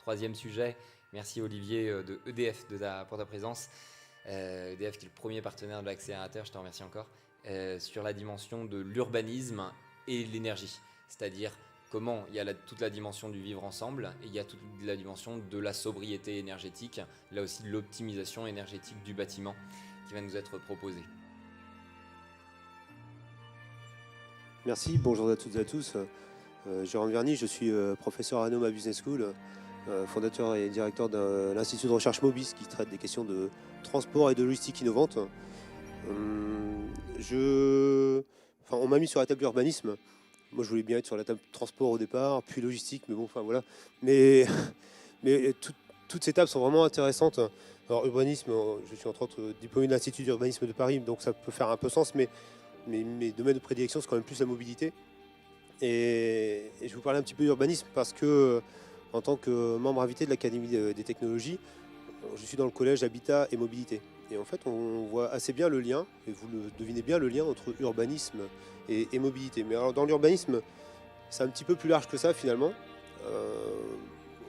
troisième sujet. Merci Olivier de EDF pour ta présence. EDF qui est le premier partenaire de l'accélérateur, je te remercie encore, sur la dimension de l'urbanisme et l'énergie. C'est-à-dire comment il y a toute la dimension du vivre ensemble et il y a toute la dimension de la sobriété énergétique, là aussi de l'optimisation énergétique du bâtiment qui va nous être proposée. Merci, bonjour à toutes et à tous. Jérôme Verny, je suis professeur à Noma Business School, fondateur et directeur de l'Institut de recherche Mobis qui traite des questions de transport et de logistique innovante. On m'a mis sur la table d'urbanisme. Moi, je voulais bien être sur la table transport au départ, puis logistique, mais bon, enfin voilà. Mais toutes ces tables sont vraiment intéressantes. Alors, urbanisme, je suis entre autres diplômé de l'Institut d'urbanisme de Paris, donc ça peut faire un peu sens, mais mes domaines de prédilection, c'est quand même plus la mobilité. Et je vais vous parler un petit peu d'urbanisme parce que, en tant que membre invité de l'Académie des technologies, je suis dans le collège Habitat et Mobilité. Et en fait, on voit assez bien le lien, et vous le devinez bien, le lien entre urbanisme et mobilité. Mais alors, dans l'urbanisme, c'est un petit peu plus large que ça, finalement.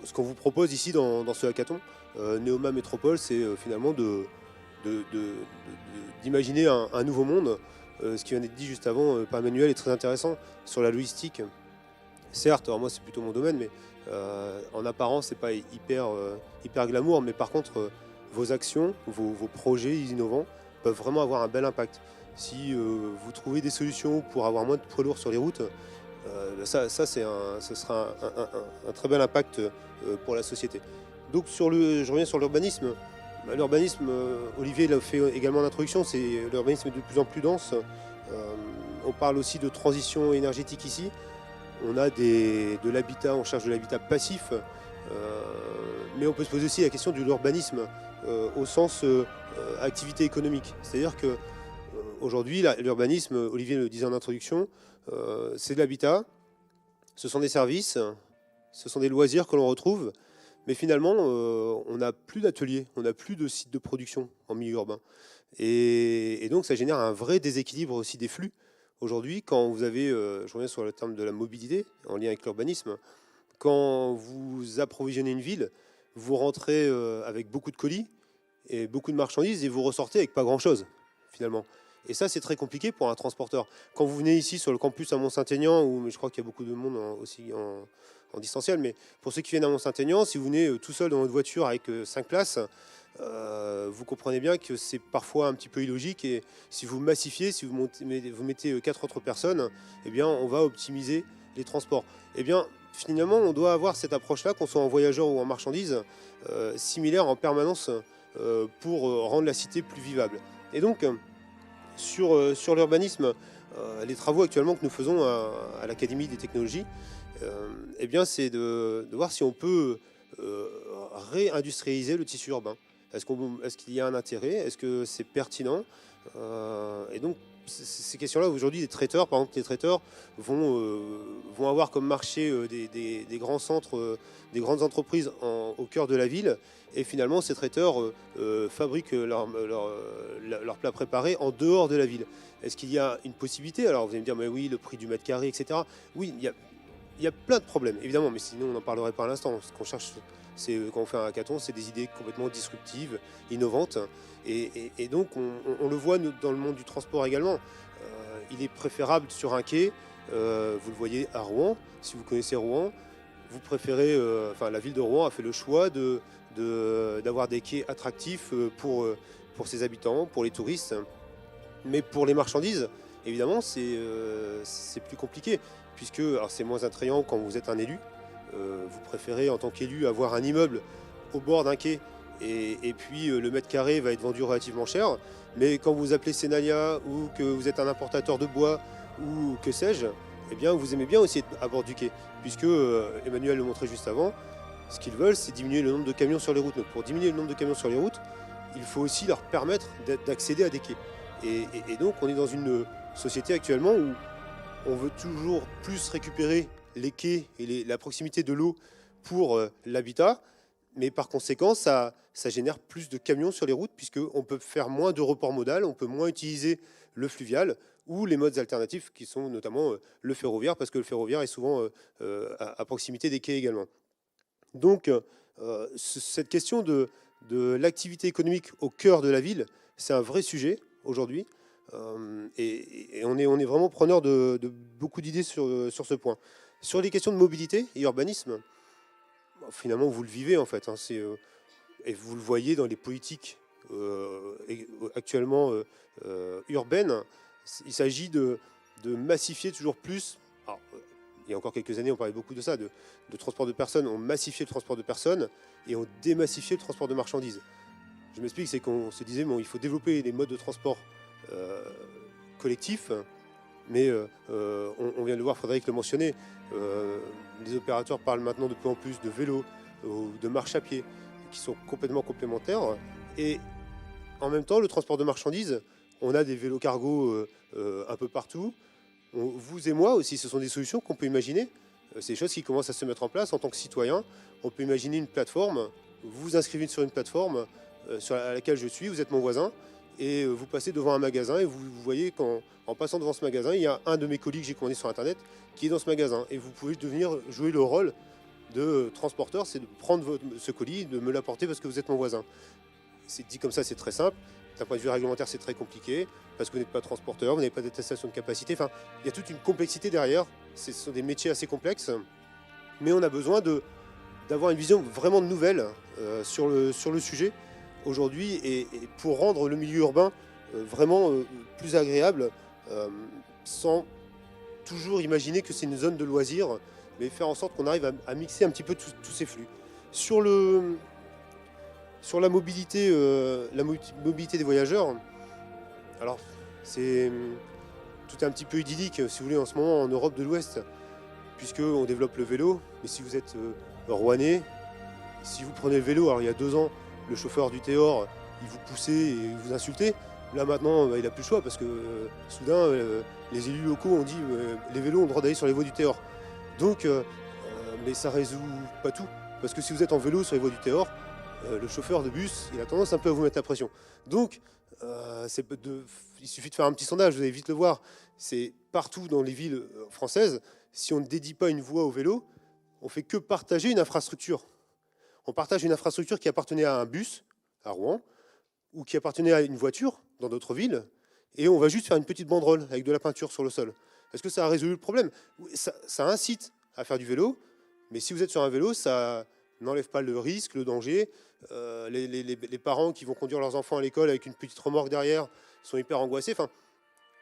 Ce qu'on vous propose ici dans ce hackathon, Neoma Métropole, c'est finalement d'imaginer un nouveau monde. Ce qui vient d'être dit juste avant par Emmanuel est très intéressant sur la logistique. Certes, alors moi c'est plutôt mon domaine, mais en apparence c'est pas hyper glamour, mais par contre vos actions, vos projets innovants peuvent vraiment avoir un bel impact. Si vous trouvez des solutions pour avoir moins de poids lourds sur les routes, ce sera un très bel impact pour la société. Donc je reviens sur l'urbanisme. L'urbanisme, Olivier l'a fait également en introduction, l'urbanisme est de plus en plus dense. On parle aussi de transition énergétique ici. On a de l'habitat, on cherche de l'habitat passif, mais on peut se poser aussi la question de l'urbanisme au sens activité économique. C'est-à-dire que aujourd'hui, l'urbanisme, Olivier le disait en introduction, c'est de l'habitat, ce sont des services, ce sont des loisirs que l'on retrouve. Mais finalement, on n'a plus d'ateliers, on n'a plus de sites de production en milieu urbain. Et donc, ça génère un vrai déséquilibre aussi des flux. Aujourd'hui, quand vous avez, je reviens sur le terme de la mobilité, en lien avec l'urbanisme, quand vous approvisionnez une ville, vous rentrez avec beaucoup de colis et beaucoup de marchandises et vous ressortez avec pas grand-chose, finalement. Et ça, c'est très compliqué pour un transporteur. Quand vous venez ici sur le campus à Mont-Saint-Aignan, où je crois qu'il y a beaucoup de monde aussi en distanciel, mais pour ceux qui viennent à Mont-Saint-Aignan, si vous venez tout seul dans votre voiture avec 5 places, vous comprenez bien que c'est parfois un petit peu illogique. Et si vous massifiez, si vous mettez 4 autres personnes, eh bien, on va optimiser les transports. Eh bien, finalement, on doit avoir cette approche-là, qu'on soit en voyageur ou en marchandise, similaire en permanence pour rendre la cité plus vivable. Et donc, sur l'urbanisme, les travaux actuellement que nous faisons à l'Académie des technologies, eh bien, c'est de voir si on peut réindustrialiser le tissu urbain. Est-ce qu'il y a un intérêt? Est-ce que c'est pertinent? Et donc, ces questions-là, aujourd'hui, les traiteurs, par exemple, les traiteurs vont avoir comme marché des grands centres, des grandes entreprises au cœur de la ville. Et finalement, ces traiteurs fabriquent leurs plats préparés en dehors de la ville. Est-ce qu'il y a une possibilité? Alors, vous allez me dire, mais oui, le prix du mètre carré, etc. Oui, il y a plein de problèmes, évidemment, mais sinon on n'en parlerait pas à l'instant. Ce qu'on cherche, quand on fait un hackathon, c'est des idées complètement disruptives, innovantes. Et donc, on le voit dans le monde du transport également. Il est préférable sur un quai, vous le voyez à Rouen, si vous connaissez Rouen, vous préférez, la ville de Rouen a fait le choix d'avoir des quais attractifs pour ses habitants, pour les touristes. Mais pour les marchandises, évidemment, c'est plus compliqué, puisque c'est moins attrayant quand vous êtes un élu. Vous préférez, en tant qu'élu, avoir un immeuble au bord d'un quai, et puis le mètre carré va être vendu relativement cher. Mais quand vous appelez Senalia, ou que vous êtes un importateur de bois, ou que sais-je, eh bien, vous aimez bien aussi être à bord du quai, puisque Emmanuel le montrait juste avant, ce qu'ils veulent, c'est diminuer le nombre de camions sur les routes. Mais pour diminuer le nombre de camions sur les routes, il faut aussi leur permettre d'accéder à des quais. Et donc, on est dans une société actuellement où on veut toujours plus récupérer les quais et la proximité de l'eau pour l'habitat, mais par conséquent, ça génère plus de camions sur les routes, puisqu'on peut faire moins de report modal, on peut moins utiliser le fluvial ou les modes alternatifs qui sont notamment le ferroviaire, parce que le ferroviaire est souvent à proximité des quais également. Donc, Cette question de l'activité économique au cœur de la ville, c'est un vrai sujet aujourd'hui. Et on est vraiment preneur de beaucoup d'idées sur ce point. Sur les questions de mobilité et urbanisme, finalement, vous le vivez en fait. Et vous le voyez dans les politiques actuellement urbaines. Il s'agit de massifier toujours plus. Alors, il y a encore quelques années, on parlait beaucoup de ça, de transport de personnes. On massifiait le transport de personnes et on démassifiait le transport de marchandises. Je m'explique, c'est qu'on se disait, bon, il faut développer les modes de transport collectifs, mais on vient de le voir, Frédéric le mentionnait, les opérateurs parlent maintenant de plus en plus de vélos ou de marche à pied, qui sont complètement complémentaires. Et en même temps, le transport de marchandises, on a des vélos cargo un peu partout. Vous et moi aussi, ce sont des solutions qu'on peut imaginer. C'est des choses qui commencent à se mettre en place en tant que citoyen. On peut imaginer une plateforme. Vous vous inscrivez sur une plateforme sur laquelle je suis, vous êtes mon voisin, et vous passez devant un magasin et vous voyez qu'en passant devant ce magasin, il y a un de mes colis que j'ai commandé sur Internet qui est dans ce magasin. Et vous pouvez devenir jouer le rôle de transporteur, c'est de prendre ce colis, de me l'apporter parce que vous êtes mon voisin. C'est dit comme ça, c'est très simple. D'un point de vue réglementaire, c'est très compliqué parce que vous n'êtes pas transporteur, vous n'avez pas d'attestation de capacité. Enfin, il y a toute une complexité derrière. Ce sont des métiers assez complexes, mais on a besoin d'avoir une vision vraiment nouvelle sur le sujet aujourd'hui et pour rendre le milieu urbain vraiment plus agréable sans toujours imaginer que c'est une zone de loisirs, mais faire en sorte qu'on arrive à mixer un petit peu tous ces flux. Sur la mobilité des voyageurs, alors tout est un petit peu idyllique, si vous voulez, en ce moment en Europe de l'Ouest, puisqu'on développe le vélo. Mais si vous êtes rouennais, si vous prenez le vélo, alors il y a 2 ans, le chauffeur du Théor, il vous poussait et vous insultait. Là maintenant, il n'a plus le choix parce que soudain, les élus locaux ont dit les vélos ont le droit d'aller sur les voies du Théor. Donc, mais ça résout pas tout. Parce que si vous êtes en vélo sur les voies du Théor, le chauffeur de bus, il a tendance un peu à vous mettre la pression. Donc, il suffit de faire un petit sondage, vous allez vite le voir. C'est partout dans les villes françaises, si on ne dédie pas une voie au vélo, on fait que partager une infrastructure. On partage une infrastructure qui appartenait à un bus, à Rouen, ou qui appartenait à une voiture dans d'autres villes, et on va juste faire une petite banderole avec de la peinture sur le sol. Est-ce que ça a résolu le problème? Ça incite à faire du vélo, mais si vous êtes sur un vélo, ça n'enlève pas le risque, le danger. Les parents qui vont conduire leurs enfants à l'école avec une petite remorque derrière sont hyper angoissés. Enfin,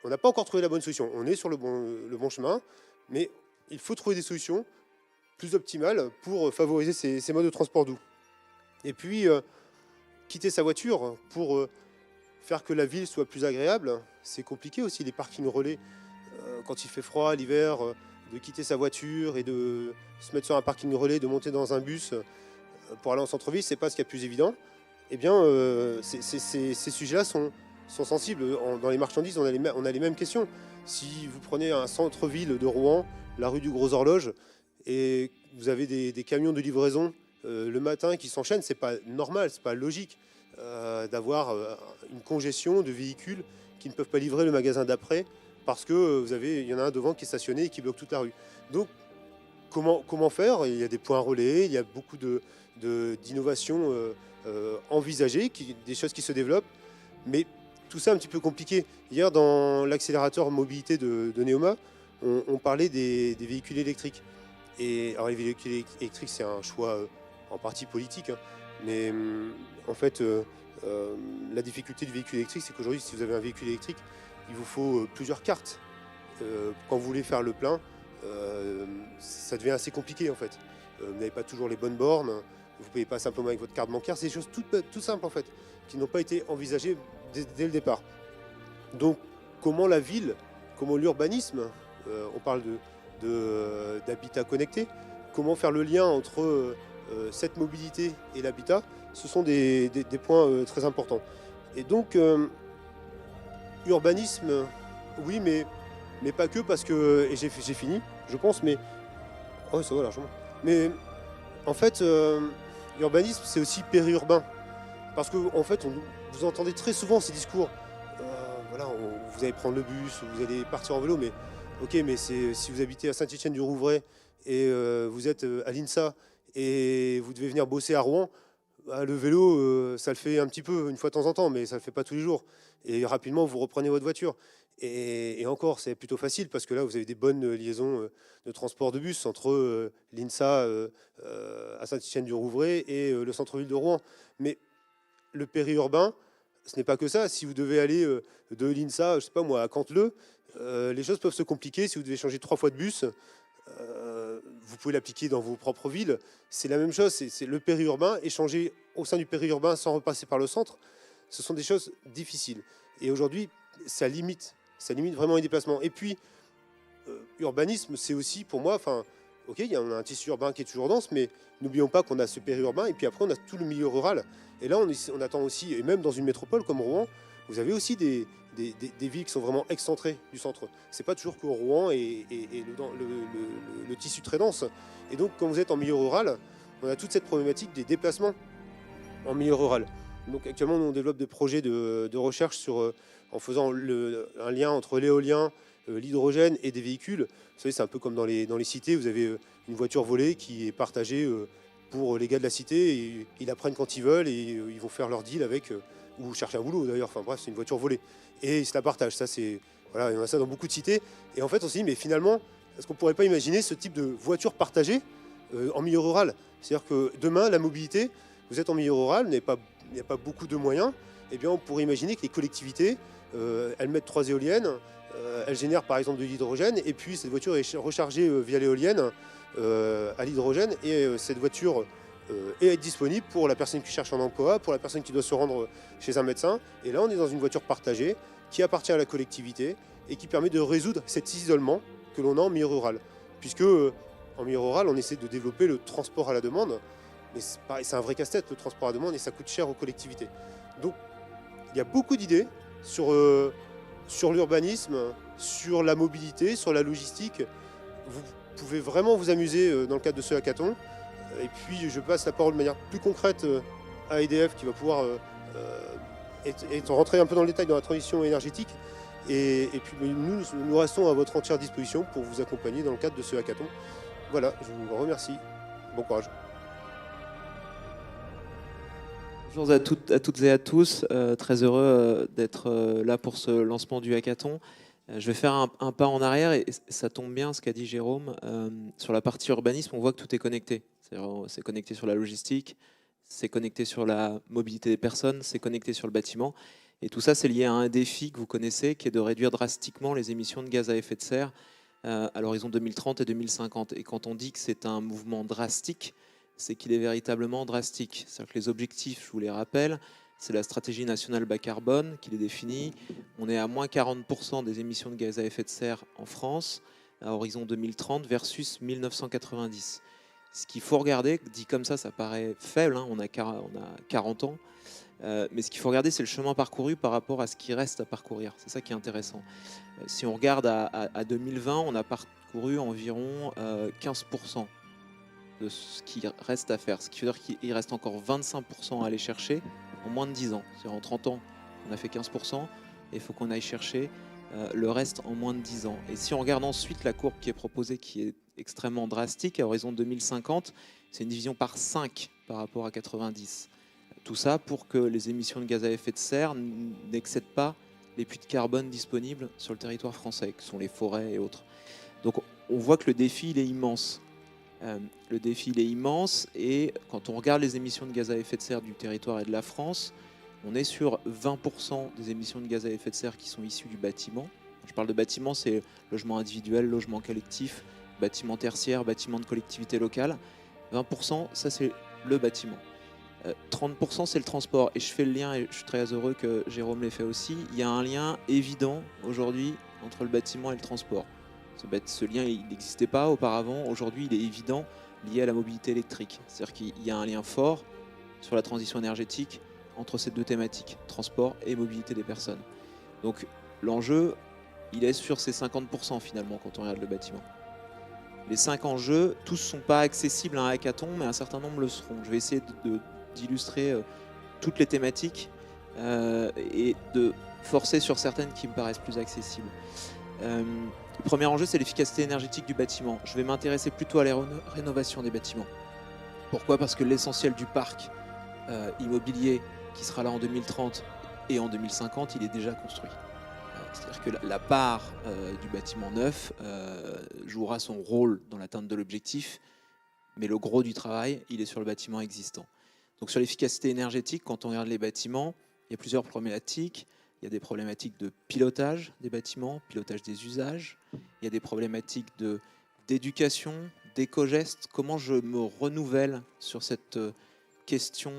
on n'a pas encore trouvé la bonne solution. On est sur le bon chemin, mais il faut trouver des solutions plus optimales pour favoriser ces modes de transport doux. Et puis, quitter sa voiture pour faire que la ville soit plus agréable, c'est compliqué aussi. Les parkings relais, quand il fait froid l'hiver, de quitter sa voiture et de se mettre sur un parking relais, de monter dans un bus pour aller en centre-ville, c'est pas ce qu'il y a de plus évident. Eh bien, ces sujets-là sont sensibles. Dans les marchandises, on a les mêmes questions. Si vous prenez un centre-ville de Rouen, la rue du Gros Horloge, et vous avez des camions de livraison le matin qui s'enchaînent, c'est pas normal, c'est pas logique d'avoir une congestion de véhicules qui ne peuvent pas livrer le magasin d'après parce que il y en a un devant qui est stationné et qui bloque toute la rue. Donc, comment faire? Il y a des points relais, il y a beaucoup d'innovations envisagées, des choses qui se développent, mais tout ça un petit peu compliqué. Hier, dans l'accélérateur mobilité de Neoma, on parlait des véhicules électriques. Et alors les véhicules électriques, c'est un choix en partie politique, hein, mais en fait, la difficulté du véhicule électrique, c'est qu'aujourd'hui, si vous avez un véhicule électrique, il vous faut plusieurs cartes. Quand vous voulez faire le plein, ça devient assez compliqué en fait. Vous n'avez pas toujours les bonnes bornes, vous ne payez pas simplement avec votre carte bancaire, c'est des choses tout simples en fait, qui n'ont pas été envisagées dès le départ. Donc comment la ville, comment l'urbanisme, on parle d'habitat connecté, comment faire le lien entre cette mobilité et l'habitat, ce sont des points très importants. Et donc urbanisme, oui, mais pas que, parce que, et j'ai fini, je pense, mais oh, ça va largement. Mais en fait, l'urbanisme, c'est aussi périurbain, parce que en fait, vous entendez très souvent ces discours. Voilà, vous allez prendre le bus, vous allez partir en vélo, mais ok, mais si vous habitez à Saint-Étienne-du-Rouvray et vous êtes à l'INSA et vous devez venir bosser à Rouen, bah, le vélo, ça le fait un petit peu une fois de temps en temps, mais ça le fait pas tous les jours. Et rapidement, vous reprenez votre voiture. Et encore, c'est plutôt facile parce que là, vous avez des bonnes liaisons de transport de bus entre l'INSA à Saint-Étienne-du-Rouvray et le centre-ville de Rouen. Mais le périurbain, ce n'est pas que ça. Si vous devez aller de l'INSA, je sais pas moi, à Canteleu, les choses peuvent se compliquer. Si vous devez changer 3 fois de bus, vous pouvez l'appliquer dans vos propres villes. C'est la même chose. C'est le périurbain. Échanger au sein du périurbain sans repasser par le centre, ce sont des choses difficiles. Et aujourd'hui, ça limite vraiment les déplacements. Et puis, urbanisme, c'est aussi pour moi, ok, on a un tissu urbain qui est toujours dense, mais n'oublions pas qu'on a ce périurbain, et puis après on a tout le milieu rural. Et là, on attend aussi, et même dans une métropole comme Rouen, vous avez aussi des villes qui sont vraiment excentrées du centre. C'est pas toujours que Rouen et le tissu très dense. Et donc, quand vous êtes en milieu rural, on a toute cette problématique des déplacements en milieu rural. Donc actuellement, nous, on développe des projets de recherche en faisant un lien entre l'éolien, l'hydrogène et des véhicules. Vous savez, c'est un peu comme dans les cités, vous avez une voiture volée qui est partagée pour les gars de la cité, et ils la prennent quand ils veulent, et ils vont faire leur deal avec, ou chercher un boulot d'ailleurs, enfin bref, c'est une voiture volée. Et ils se la partagent, ça c'est... Voilà, il y en a ça dans beaucoup de cités. Et en fait, on s'est dit, mais finalement, est-ce qu'on ne pourrait pas imaginer ce type de voiture partagée en milieu rural? C'est-à-dire que demain, la mobilité, vous êtes en milieu rural, il n'y a pas beaucoup de moyens, eh bien on pourrait imaginer que les collectivités, elles mettent 3 éoliennes, elles génèrent par exemple de l'hydrogène, et puis cette voiture est rechargée via l'éolienne à l'hydrogène, et cette voiture est disponible pour la personne qui cherche un emploi, pour la personne qui doit se rendre chez un médecin. Et là, on est dans une voiture partagée qui appartient à la collectivité et qui permet de résoudre cet isolement que l'on a en milieu rural. Puisque en milieu rural, on essaie de développer le transport à la demande, mais c'est un vrai casse-tête, le transport à la demande, et ça coûte cher aux collectivités. Donc, il y a beaucoup d'idées sur l'urbanisme, sur la mobilité, sur la logistique. Vous pouvez vraiment vous amuser dans le cadre de ce hackathon. Et puis je passe la parole de manière plus concrète à EDF qui va pouvoir rentrer un peu dans le détail dans la transition énergétique. Et puis nous restons à votre entière disposition pour vous accompagner dans le cadre de ce hackathon. Voilà, je vous remercie. Bon courage. Bonjour à toutes et à tous, très heureux d'être là pour ce lancement du hackathon. Je vais faire un pas en arrière, et ça tombe bien ce qu'a dit Jérôme. Sur la partie urbanisme, on voit que tout est connecté. C'est connecté sur la logistique, c'est connecté sur la mobilité des personnes, c'est connecté sur le bâtiment. Et tout ça, c'est lié à un défi que vous connaissez, qui est de réduire drastiquement les émissions de gaz à effet de serre à l'horizon 2030 et 2050. Et quand on dit que c'est un mouvement drastique, c'est qu'il est véritablement drastique. C'est-à-dire que les objectifs, je vous les rappelle, c'est la stratégie nationale bas carbone qui les définit. On est à moins 40% des émissions de gaz à effet de serre en France à horizon 2030 versus 1990. Ce qu'il faut regarder, dit comme ça paraît faible, hein, on a 40 ans, mais ce qu'il faut regarder, c'est le chemin parcouru par rapport à ce qui reste à parcourir. C'est ça qui est intéressant. Si on regarde à 2020, on a parcouru environ 15% de ce qui reste à faire. Ce qui veut dire qu'il reste encore 25% à aller chercher en moins de 10 ans. C'est-à-dire en 30 ans, on a fait 15%, et il faut qu'on aille chercher le reste en moins de 10 ans. Et si on regarde ensuite la courbe qui est proposée, qui est extrêmement drastique, à horizon 2050, c'est une division par 5 par rapport à 90. Tout ça pour que les émissions de gaz à effet de serre n'excèdent pas les puits de carbone disponibles sur le territoire français, que sont les forêts et autres. Donc on voit que le défi, il est immense. Le défi, il est immense, et quand on regarde les émissions de gaz à effet de serre du territoire et de la France, on est sur 20% des émissions de gaz à effet de serre qui sont issues du bâtiment. Quand je parle de bâtiment, c'est logement individuel, logement collectif, bâtiment tertiaire, bâtiment de collectivité locale. 20%, ça c'est le bâtiment. 30%, c'est le transport. Et je fais le lien, et je suis très heureux que Jérôme l'ait fait aussi. Il y a un lien évident aujourd'hui entre le bâtiment et le transport. Ce lien, il n'existait pas auparavant. Aujourd'hui, il est évident, lié à la mobilité électrique. C'est-à-dire qu'il y a un lien fort sur la transition énergétique entre ces deux thématiques, transport et mobilité des personnes. Donc l'enjeu, il est sur ces 50% finalement quand on regarde le bâtiment. Les 5 enjeux, tous ne sont pas accessibles à un hackathon, mais un certain nombre le seront. Je vais essayer d'illustrer toutes les thématiques et de forcer sur certaines qui me paraissent plus accessibles. Le premier enjeu, c'est l'efficacité énergétique du bâtiment. Je vais m'intéresser plutôt à la rénovation des bâtiments. Pourquoi ? Parce que l'essentiel du parc immobilier qui sera là en 2030 et en 2050, il est déjà construit. C'est-à-dire que la part du bâtiment neuf jouera son rôle dans l'atteinte de l'objectif, mais le gros du travail, il est sur le bâtiment existant. Donc sur l'efficacité énergétique, quand on regarde les bâtiments, il y a plusieurs problématiques. Il y a des problématiques de pilotage des bâtiments, pilotage des usages. Il y a des problématiques d'éducation, d'éco-gestes. Comment je me renouvelle sur cette question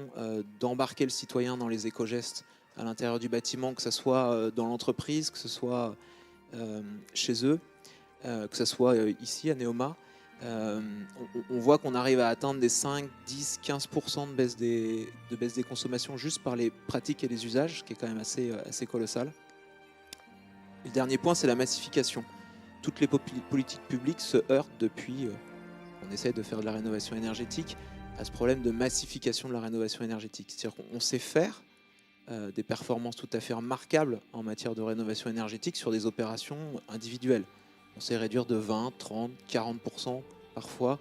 d'embarquer le citoyen dans les éco-gestes à l'intérieur du bâtiment, que ce soit dans l'entreprise, que ce soit chez eux, que ce soit ici à Neoma. On voit qu'on arrive à atteindre des 5, 10, 15% de baisse des consommations juste par les pratiques et les usages, ce qui est quand même assez colossal. Et le dernier point, c'est la massification. Toutes les politiques publiques se heurtent depuis qu'on essaie de faire de la rénovation énergétique à ce problème de massification de la rénovation énergétique. C'est-à-dire qu'on sait faire des performances tout à fait remarquables en matière de rénovation énergétique sur des opérations individuelles. On sait réduire de 20, 30, 40% parfois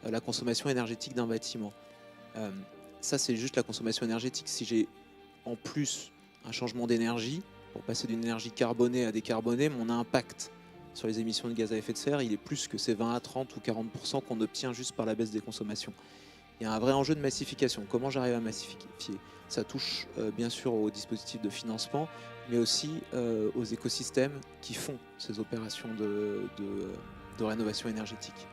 la consommation énergétique d'un bâtiment. Ça, c'est juste la consommation énergétique. Si j'ai en plus un changement d'énergie, pour passer d'une énergie carbonée à décarbonée, mon impact sur les émissions de gaz à effet de serre, il est plus que ces 20 à 30 ou 40% qu'on obtient juste par la baisse des consommations. Il y a un vrai enjeu de massification. Comment j'arrive à massifier ? Ça touche bien sûr aux dispositifs de financement, mais aussi aux écosystèmes qui font ces opérations de rénovation énergétique.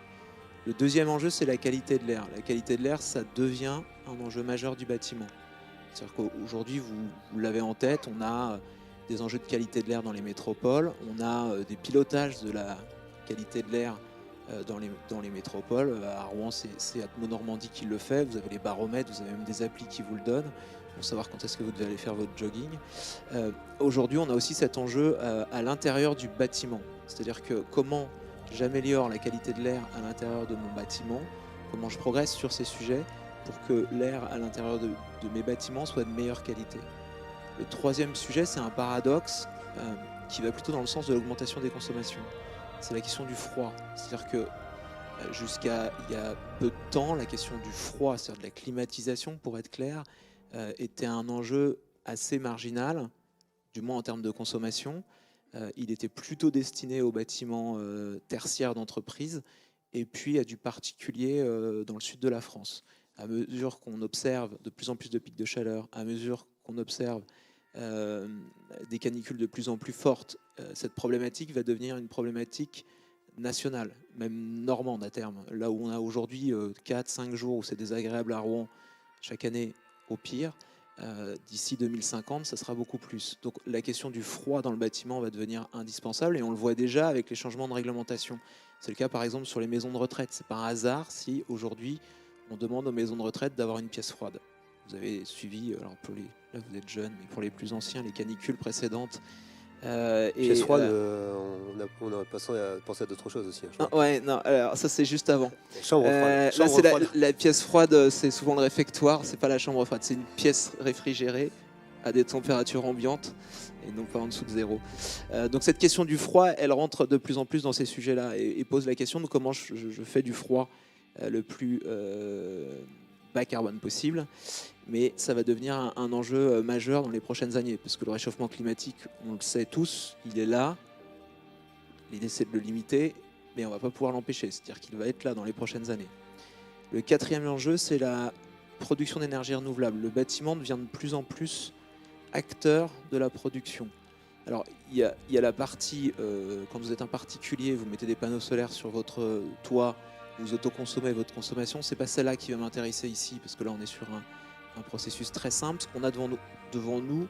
Le deuxième enjeu, c'est la qualité de l'air. La qualité de l'air, ça devient un enjeu majeur du bâtiment. C'est-à-dire qu'aujourd'hui, vous l'avez en tête, on a des enjeux de qualité de l'air dans les métropoles, on a des pilotages de la qualité de l'air dans les métropoles. À Rouen, c'est Atmo Normandie qui le fait. Vous avez les baromètres, vous avez même des applis qui vous le donnent pour savoir quand est-ce que vous devez aller faire votre jogging. Aujourd'hui, on a aussi cet enjeu à l'intérieur du bâtiment. C'est-à-dire que comment j'améliore la qualité de l'air à l'intérieur de mon bâtiment, comment je progresse sur ces sujets pour que l'air à l'intérieur de mes bâtiments soit de meilleure qualité. Le troisième sujet, c'est un paradoxe qui va plutôt dans le sens de l'augmentation des consommations. C'est la question du froid. C'est-à-dire que jusqu'à il y a peu de temps, la question du froid, c'est-à-dire de la climatisation, pour être clair, était un enjeu assez marginal, du moins en termes de consommation. Il était plutôt destiné aux bâtiments tertiaires d'entreprise et puis à du particulier dans le sud de la France. À mesure qu'on observe de plus en plus de pics de chaleur, à mesure qu'on observe des canicules de plus en plus fortes, cette problématique va devenir une problématique nationale, même normande à terme. Là où on a aujourd'hui 4-5 jours où c'est désagréable à Rouen chaque année au pire, d'ici 2050, ça sera beaucoup plus. Donc la question du froid dans le bâtiment va devenir indispensable et on le voit déjà avec les changements de réglementation. C'est le cas par exemple sur les maisons de retraite. C'est pas un hasard si aujourd'hui on demande aux maisons de retraite d'avoir une pièce froide. Vous avez suivi, alors là vous êtes jeunes, mais pour les plus anciens, les canicules précédentes. Pièce froide, on a pensé à d'autres choses aussi. Non, ouais, non, alors ça c'est juste avant. Chambre froide. Là c'est la pièce froide, c'est souvent le réfectoire, c'est pas la chambre froide, c'est une pièce réfrigérée à des températures ambiantes et non pas en dessous de zéro. Donc cette question du froid, elle rentre de plus en plus dans ces sujets-là et pose la question de comment je fais du froid le plus bas carbone possible. Mais ça va devenir un enjeu majeur dans les prochaines années, parce que le réchauffement climatique, on le sait tous, il est là. L'idée, c'est de le limiter, mais on ne va pas pouvoir l'empêcher, c'est-à-dire qu'il va être là dans les prochaines années. Le quatrième enjeu, c'est la production d'énergie renouvelable. Le bâtiment devient de plus en plus acteur de la production. Alors, il y a la partie, quand vous êtes un particulier, vous mettez des panneaux solaires sur votre toit, vous autoconsommez votre consommation, c'est pas celle-là qui va m'intéresser ici, parce que là, on est sur un processus très simple. Ce qu'on a devant nous,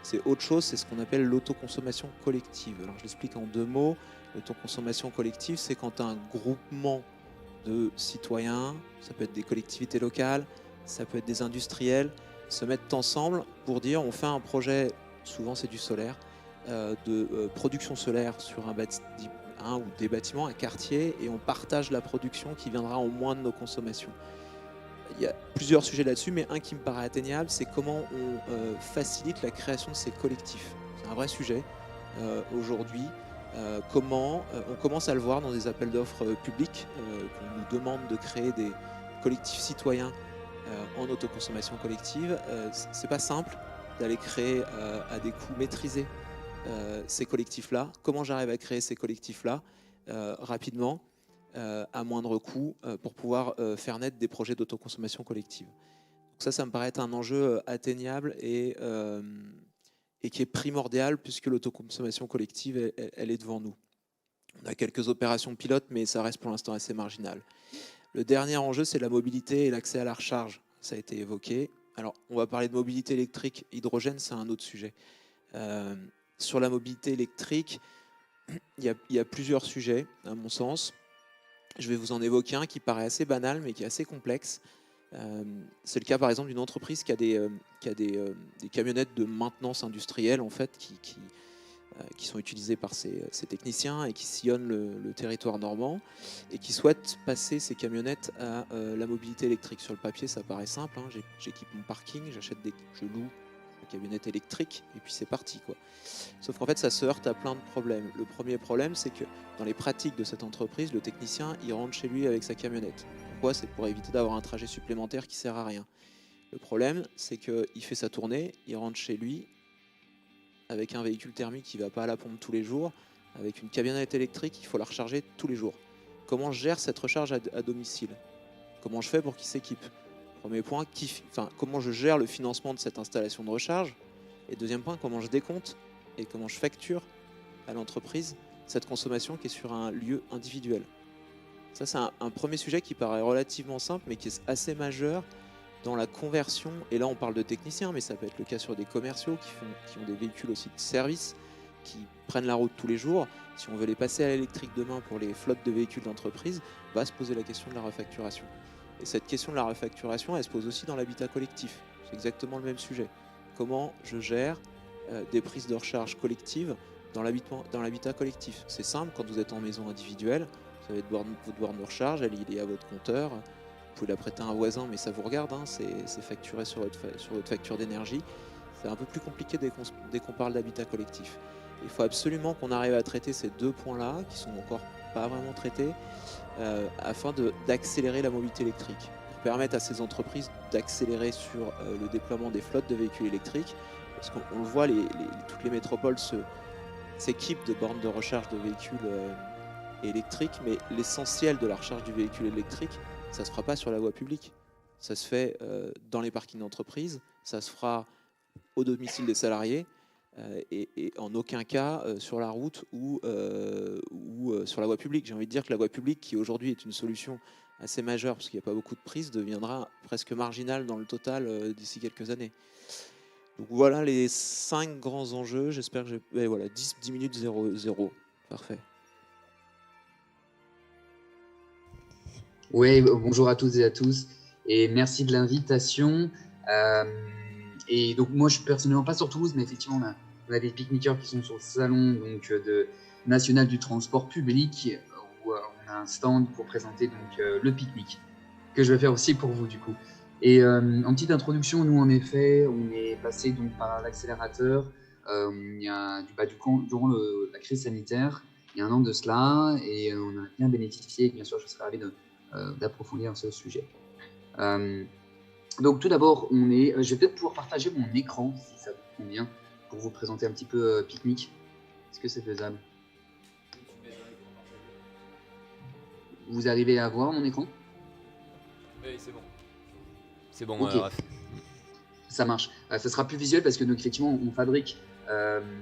c'est autre chose, c'est ce qu'on appelle l'autoconsommation collective. Alors je l'explique en 2 mots. L'autoconsommation collective, c'est quand un groupement de citoyens, ça peut être des collectivités locales, ça peut être des industriels, se mettent ensemble pour dire on fait un projet, souvent c'est du solaire, de production solaire sur un ou des bâtiments, un quartier, et on partage la production qui viendra en moins de nos consommations. Il y a plusieurs sujets là-dessus, mais un qui me paraît atteignable, c'est comment on facilite la création de ces collectifs. C'est un vrai sujet aujourd'hui. Comment on commence à le voir dans des appels d'offres publics, qu'on nous demande de créer des collectifs citoyens en autoconsommation collective. C'est pas simple d'aller créer à des coûts maîtrisés ces collectifs-là. Comment j'arrive à créer ces collectifs-là rapidement, à moindre coût, pour pouvoir faire naître des projets d'autoconsommation collective. Donc ça me paraît être un enjeu atteignable et qui est primordial puisque l'autoconsommation collective, elle est devant nous. On a quelques opérations pilotes, mais ça reste pour l'instant assez marginal. Le dernier enjeu, c'est la mobilité et l'accès à la recharge. Ça a été évoqué. Alors, on va parler de mobilité électrique. Hydrogène, c'est un autre sujet. Sur la mobilité électrique, il y a plusieurs sujets, à mon sens. Je vais vous en évoquer un qui paraît assez banal, mais qui est assez complexe. C'est le cas, par exemple, d'une entreprise qui a des camionnettes de maintenance industrielle, en fait, qui sont utilisées par ces techniciens et qui sillonnent le territoire normand et qui souhaitent passer ces camionnettes à la mobilité électrique. Sur le papier, ça paraît simple, hein. J'équipe mon parking, je loue une camionnette électrique et puis c'est parti, quoi. Sauf qu'en fait, ça se heurte à plein de problèmes. Le premier problème, c'est que dans les pratiques de cette entreprise, le technicien, il rentre chez lui avec sa camionnette. Pourquoi ? C'est pour éviter d'avoir un trajet supplémentaire qui sert à rien. Le problème, c'est qu'il fait sa tournée, il rentre chez lui avec un véhicule thermique qui ne va pas à la pompe tous les jours, avec une camionnette électrique, il faut la recharger tous les jours. Comment je gère cette recharge à domicile ? Comment je fais pour qu'il s'équipe ? Premier point, comment je gère le financement de cette installation de recharge ? Et deuxième point, comment je décompte et comment je facture à l'entreprise cette consommation qui est sur un lieu individuel. Ça, c'est un premier sujet qui paraît relativement simple, mais qui est assez majeur dans la conversion. Et là, on parle de techniciens, mais ça peut être le cas sur des commerciaux qui ont des véhicules aussi de service, qui prennent la route tous les jours. Si on veut les passer à l'électrique demain pour les flottes de véhicules d'entreprise, va se poser la question de la refacturation. Et cette question de la refacturation, elle se pose aussi dans l'habitat collectif. C'est exactement le même sujet. Comment je gère des prises de recharge collectives dans l'habitat collectif ? C'est simple, quand vous êtes en maison individuelle, vous avez votre borne de recharge, elle est à votre compteur. Vous pouvez la prêter à un voisin, mais ça vous regarde, hein, c'est facturé sur votre facture d'énergie. C'est un peu plus compliqué dès qu'on parle d'habitat collectif. Il faut absolument qu'on arrive à traiter ces deux points-là, qui sont encore pas vraiment traités, afin d'accélérer la mobilité électrique, pour permettre à ces entreprises d'accélérer sur le déploiement des flottes de véhicules électriques. Parce qu'on le voit, toutes les métropoles s'équipent de bornes de recharge de véhicules électriques, mais l'essentiel de la recharge du véhicule électrique, ça ne se fera pas sur la voie publique. Ça se fait dans les parkings d'entreprise, ça se fera au domicile des salariés, et en aucun cas sur la route ou sur la voie publique. J'ai envie de dire que la voie publique, qui aujourd'hui est une solution assez majeure, parce qu'il n'y a pas beaucoup de prises, deviendra presque marginale dans le total d'ici quelques années. Donc voilà les 5 grands enjeux. J'espère que j'ai... voilà, 10 minutes 0. Parfait. Oui, bonjour à toutes et à tous, et merci de l'invitation. Et donc moi, je suis personnellement pas sur Toulouse, mais effectivement, on a des pique-niqueurs qui sont sur le salon national du transport public, où on a un stand pour présenter le pique-nique, que je vais faire aussi pour vous du coup. Et en petite introduction, nous en effet, on est passé par l'accélérateur durant la crise sanitaire, il y a 1 an de cela, et on a bien bénéficié. Bien sûr, je serais ravi d'approfondir ce sujet. Donc tout d'abord, je vais peut-être pouvoir partager mon écran, si ça vous convient, pour vous présenter un petit peu pique-nique. Est-ce que c'est faisable ? Vous arrivez à voir mon écran ? Oui, c'est bon. C'est bon, okay. Ça marche. Ça sera plus visuel parce que donc, effectivement, on fabrique,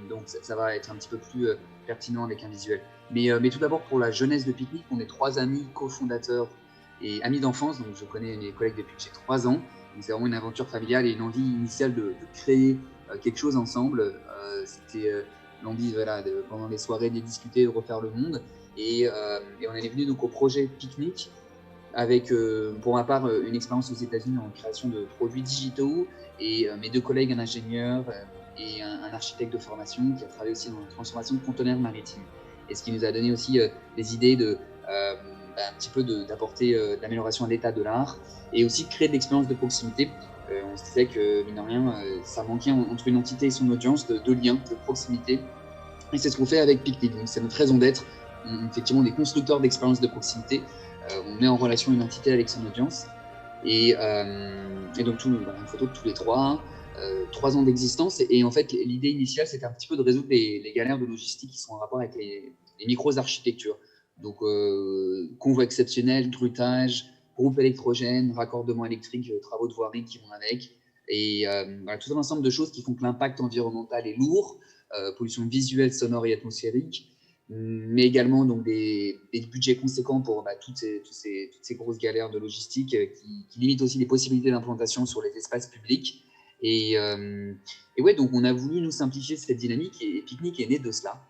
donc ça va être un petit peu plus pertinent avec un visuel. Mais tout d'abord, pour la jeunesse de pique-nique, on est 3 amis cofondateurs et amis d'enfance. Donc je connais mes collègues depuis que j'ai 3 ans. Donc c'est vraiment une aventure familiale et une envie initiale de créer quelque chose ensemble. C'était l'envie, pendant les soirées, de discuter, de refaire le monde. Et on est venu donc au projet pique-nique, avec pour ma part une expérience aux États-Unis en création de produits digitaux, et mes 2 collègues, un ingénieur et un architecte de formation qui a travaillé aussi dans la transformation de conteneurs maritimes. Et ce qui nous a donné aussi des idées un petit peu d'apporter de l'amélioration à l'état de l'art, et aussi de créer de l'expérience de proximité. On se disait que, mine de rien, ça manquait entre une entité et son audience de lien, de proximité. Et c'est ce qu'on fait avec pique-nique. Donc c'est notre raison d'être. Effectivement, on est constructeurs d'expériences de proximité. On met en relation une entité avec son audience. Et donc, une photo de tous les trois. 3 ans d'existence. Et en fait, l'idée initiale, c'était un petit peu de résoudre les galères de logistique qui sont en rapport avec les micro-architectures. Donc, convoi exceptionnel, drutage, groupe électrogène, raccordement électrique, travaux de voirie qui vont avec. Et tout un ensemble de choses qui font que l'impact environnemental est lourd, pollution visuelle, sonore et atmosphérique, mais également donc, des budgets conséquents pour toutes ces grosses galères de logistique qui limitent aussi les possibilités d'implantation sur les espaces publics. Et ouais, donc on a voulu nous simplifier cette dynamique et Picnic est né de cela.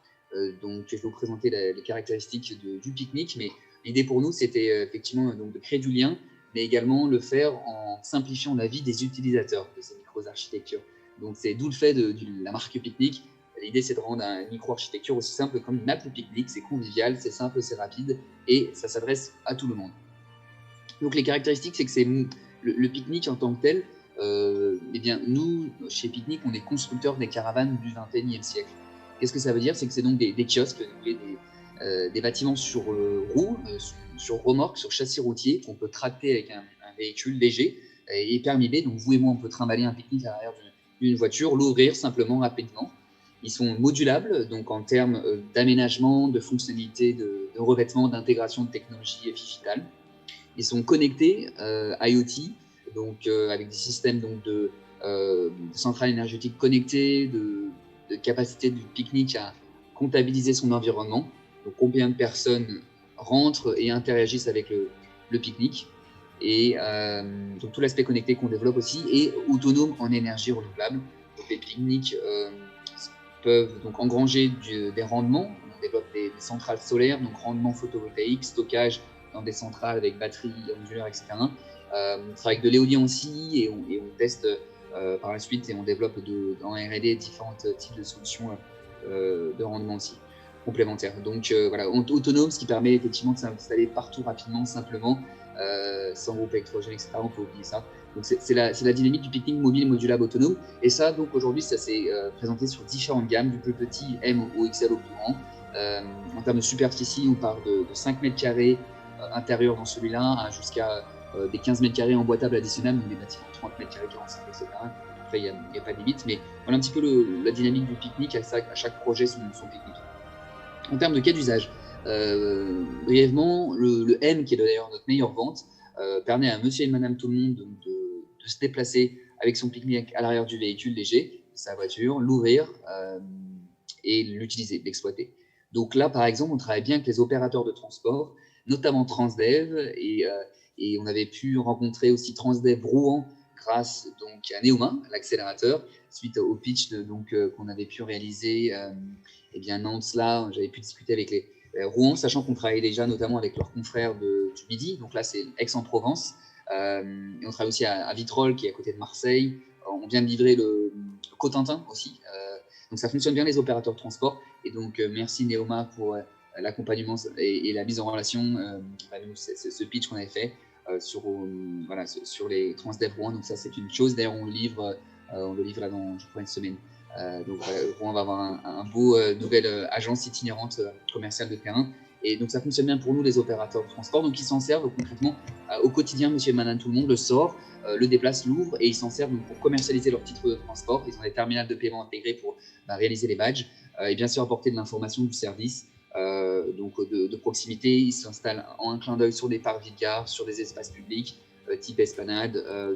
Donc je vais vous présenter les caractéristiques du Picnic, mais l'idée pour nous c'était effectivement donc, de créer du lien, mais également le faire en simplifiant la vie des utilisateurs de ces micro-architectures. Donc c'est d'où le fait de la marque Picnic. L'idée c'est de rendre une micro-architecture aussi simple comme une appli Picnic, c'est convivial, c'est simple, c'est rapide et ça s'adresse à tout le monde. Donc les caractéristiques c'est que c'est le Picnic en tant que tel. Eh bien, nous, chez Picnic, on est constructeurs des caravanes du XXIe siècle. Qu'est-ce que ça veut dire? C'est que c'est donc des kiosques, des bâtiments sur roues, sur remorque, sur châssis routier, qu'on peut tracter avec un véhicule léger et permis B. Donc, vous et moi, on peut trimballer un pique-nique à l'arrière d'une voiture, l'ouvrir simplement, rapidement. Ils sont modulables, donc en termes d'aménagement, de fonctionnalité, de revêtement, d'intégration de technologies digitales. Ils sont connectés IoT, donc avec des systèmes donc, de centrales énergétiques connectées, de capacité du Picnic à comptabiliser son environnement, donc combien de personnes rentrent et interagissent avec le Picnic, et donc tout l'aspect connecté qu'on développe aussi, et autonome en énergie renouvelable. Donc les Picnics peuvent donc engranger des rendements, on développe des centrales solaires, donc rendement photovoltaïque, stockage dans des centrales avec batteries, onduleurs, etc. On travaille avec de l'éolien aussi et on teste par la suite et on développe en R&D différents types de solutions de rendement aussi complémentaires. Donc voilà, autonome, ce qui permet effectivement de s'installer partout rapidement, simplement, sans groupe électrogène, etc. On peut oublier ça. Donc c'est la dynamique du Picnic mobile modulable autonome. Et ça, donc aujourd'hui, ça s'est présenté sur différentes gammes, du plus petit M au XL au plus grand. En termes de superficie, on part de 5 mètres carrés intérieur dans celui-là jusqu'à des 15 mètres carrés emboîtables additionnels, donc des bâtiments de 30 mètres carrés, 45, etc. Après, il n'y a pas de limite, mais voilà un petit peu la dynamique du Picnic, à chaque projet son Picnic. En termes de cas d'usage, brièvement, le M, qui est d'ailleurs notre meilleure vente, permet à monsieur et madame tout le monde de se déplacer avec son Picnic à l'arrière du véhicule léger, sa voiture, l'ouvrir et l'utiliser, l'exploiter. Donc là, par exemple, on travaille bien avec les opérateurs de transport, notamment Transdev, et on avait pu rencontrer aussi Transdev Rouen grâce donc, à Neoma, l'accélérateur, suite au pitch qu'on avait pu réaliser. Eh bien, Nantes, là, j'avais pu discuter avec les Rouen, sachant qu'on travaillait déjà notamment avec leurs confrères du Midi. Donc là, c'est Aix-en-Provence. Et on travaille aussi à Vitrolles, qui est à côté de Marseille. On vient de livrer le Cotentin aussi. Donc ça fonctionne bien, les opérateurs de transport. Et donc, merci Neoma pour l'accompagnement et la mise en relation, ce pitch qu'on avait fait sur les Transdev Rouen. Donc ça, c'est une chose. D'ailleurs, on le livre là dans, je crois, une semaine. Donc Rouen va avoir un beau nouvelle agence itinérante commerciale de terrain. Et donc ça fonctionne bien pour nous, les opérateurs de transport. Donc ils s'en servent concrètement au quotidien. Monsieur et madame tout le monde le sort, le déplace, l'ouvre, et ils s'en servent donc, pour commercialiser leur titre de transport. Ils ont des terminals de paiement intégrés pour réaliser les badges et bien sûr apporter de l'information, du service. Donc de proximité. Ils s'installent en un clin d'œil sur des parvis de gare, sur des espaces publics type esplanade,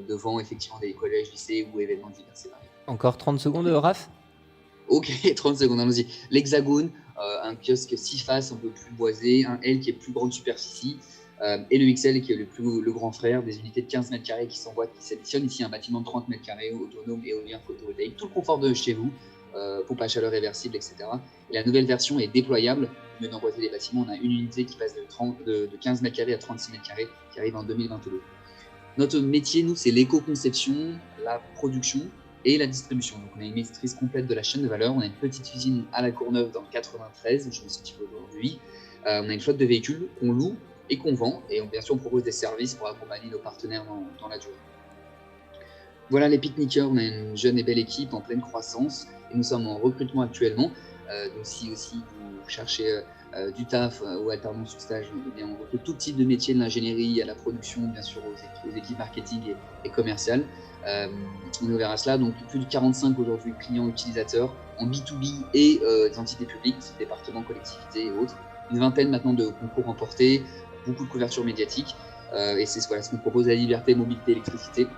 devant effectivement des collèges, lycées ou événements divers et variés. Encore 30 secondes, Raph? Ok, 30 secondes, allons-y. L'Hexagone, un kiosque 6 faces un peu plus boisé, un L qui est plus grande superficie, et le XL qui est le grand frère, des unités de 15 mètres carrés qui s'emboîtent, qui s'additionnent. Ici, un bâtiment de 30 mètres carrés, autonome, éolien, photovoltaïque, tout le confort de chez vous, pompe à chaleur réversible, etc. Et la nouvelle version est déployable. Au lieu d'emboîter les bâtiments, on a une unité qui passe de 15 mètres carrés à 36 mètres carrés, qui arrive en 2022. Notre métier, nous, c'est l'éco-conception, la production et la distribution. Donc, on a une maîtrise complète de la chaîne de valeur. On a une petite usine à la Courneuve dans le 93, où je me situe aujourd'hui. On a une flotte de véhicules qu'on loue et qu'on vend. Et bien sûr, on propose des services pour accompagner nos partenaires dans la durée. Voilà les pique-niqueurs. On a une jeune et belle équipe en pleine croissance. Et nous sommes en recrutement actuellement. Donc, si aussi vous cherchez du taf ou alternance ou stage, et on recrute tout type de métiers, de l'ingénierie à la production, bien sûr aux équipes marketing et commerciales. On est ouvert à cela, donc plus de 45 aujourd'hui clients utilisateurs en B2B et des entités publiques, départements, collectivités et autres. Une vingtaine maintenant de concours remportés, beaucoup de couverture médiatique. Et c'est ce qu'on propose, la liberté, mobilité, électricité.